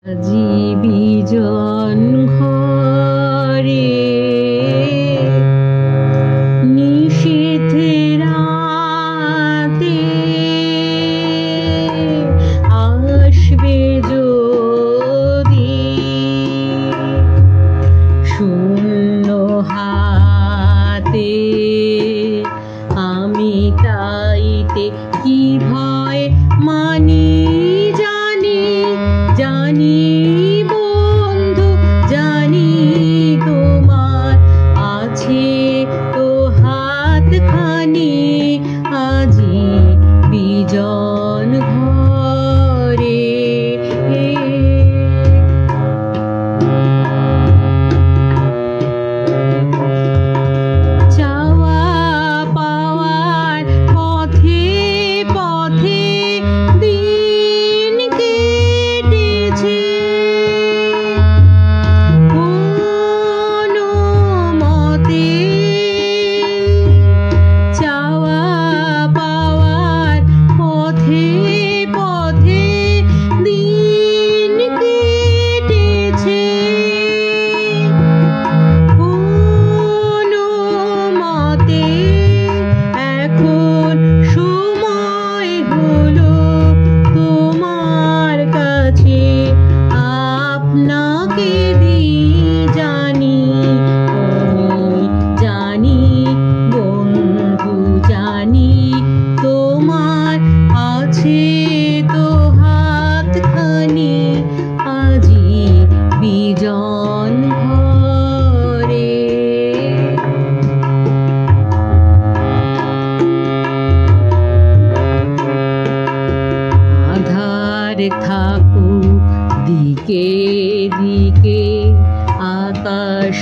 আজি বিজন ঘরে নিশীথ রাতে আসবে যদি শূন্য হাতে আমি তাইতে কি ভয় মানি জানি বন্ধু জানি তোমার আছে তো হাতখানি আজি বিজন ঘরে চাওয়া পাওয়ার পথে পথে দিন কেটেছে কোনো মতে চাওয়া পাওয়ার পথে পথে দিন কেটেছে কোনো মতে এখন সময় হলো তোমার কাছে আপনাকে জানি জানি বন্ধু জানি তোমার আছে তো হাতখানি আজি বিজন ঘরে আধার থাকুক দিকে দিকে আকাশ